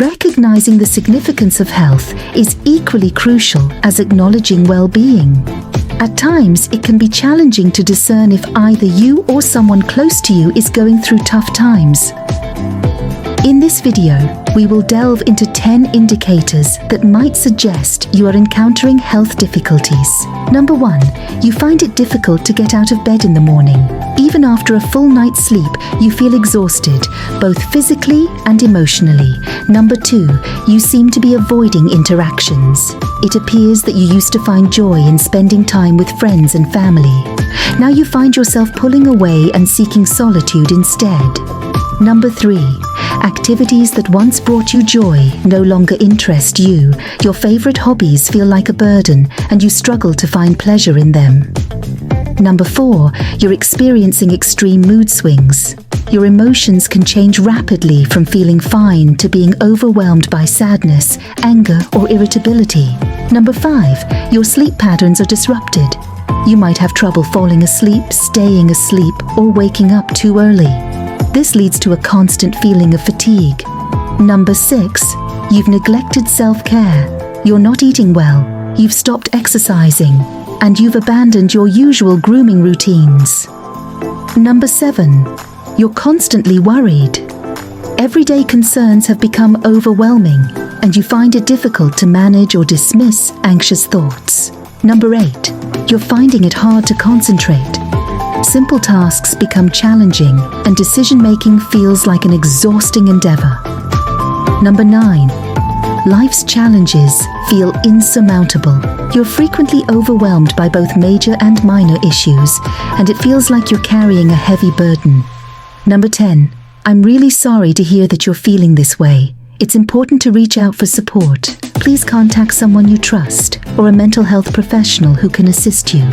Recognizing the significance of health is equally crucial as acknowledging well-being. At times, it can be challenging to discern if either you or someone close to you is going through tough times. In this video, we will delve into 10 indicators that might suggest you are encountering health difficulties. Number 1, you find it difficult to get out of bed in the morning. Even after a full night's sleep, you feel exhausted, both physically and emotionally. Number 2, you seem to be avoiding interactions. It appears that you used to find joy in spending time with friends and family. Now you find yourself pulling away and seeking solitude instead. Number 3, activities that once brought you joy no longer interest you. Your favorite hobbies feel like a burden, and you struggle to find pleasure in them. Number 4, you're experiencing extreme mood swings. Your emotions can change rapidly from feeling fine to being overwhelmed by sadness, anger, or irritability. Number 5, your sleep patterns are disrupted. You might have trouble falling asleep, staying asleep, or waking up too early. This leads to a constant feeling of fatigue. Number 6, you've neglected self-care. You're not eating well, you've stopped exercising, and you've abandoned your usual grooming routines. Number 7, you're constantly worried. Everyday concerns have become overwhelming, and you find it difficult to manage or dismiss anxious thoughts. Number 8, you're finding it hard to concentrate. Simple tasks become challenging, and decision-making feels like an exhausting endeavor. Number 9, life's challenges feel insurmountable. You're frequently overwhelmed by both major and minor issues, and it feels like you're carrying a heavy burden. Number 10, I'm really sorry to hear that you're feeling this way. It's important to reach out for support. Please contact someone you trust or a mental health professional who can assist you.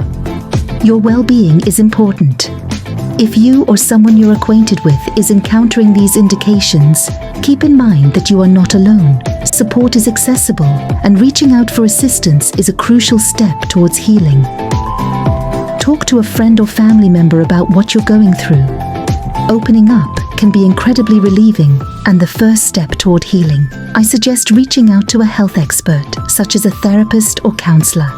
Your well-being is important. If you or someone you're acquainted with is encountering these indications, keep in mind that you are not alone. Support is accessible, and reaching out for assistance is a crucial step towards healing. Talk to a friend or family member about what you're going through. Opening up can be incredibly relieving and the first step toward healing. I suggest reaching out to a health expert, such as a therapist or counselor.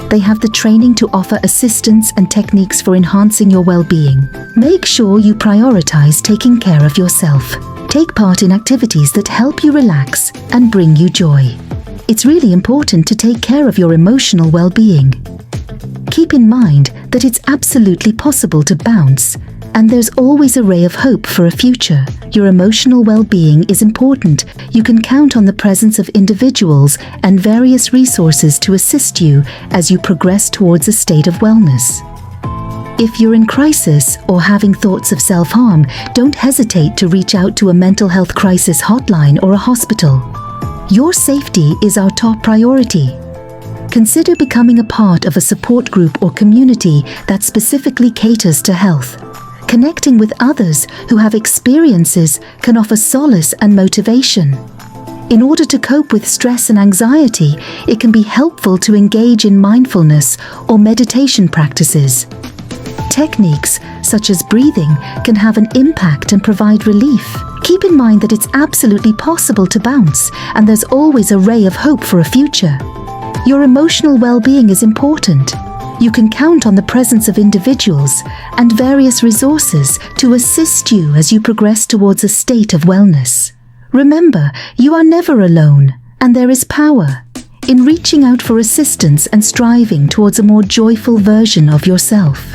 They have the training to offer assistance and techniques for enhancing your well-being. Make sure you prioritize taking care of yourself. Take part in activities that help you relax and bring you joy. It's really important to take care of your emotional well-being. Keep in mind that it's absolutely possible to bounce, and there's always a ray of hope for a future. Your emotional well-being is important. You can count on the presence of individuals and various resources to assist you as you progress towards a state of wellness. If you're in crisis or having thoughts of self-harm, don't hesitate to reach out to a mental health crisis hotline or a hospital. Your safety is our top priority. Consider becoming a part of a support group or community that specifically caters to health. Connecting with others who have experiences can offer solace and motivation. In order to cope with stress and anxiety, it can be helpful to engage in mindfulness or meditation practices. Techniques such as breathing can have an impact and provide relief. Keep in mind that it's absolutely possible to bounce, and there's always a ray of hope for a future. Your emotional well-being is important. You can count on the presence of individuals and various resources to assist you as you progress towards a state of wellness. Remember, you are never alone, and there is power in reaching out for assistance and striving towards a more joyful version of yourself.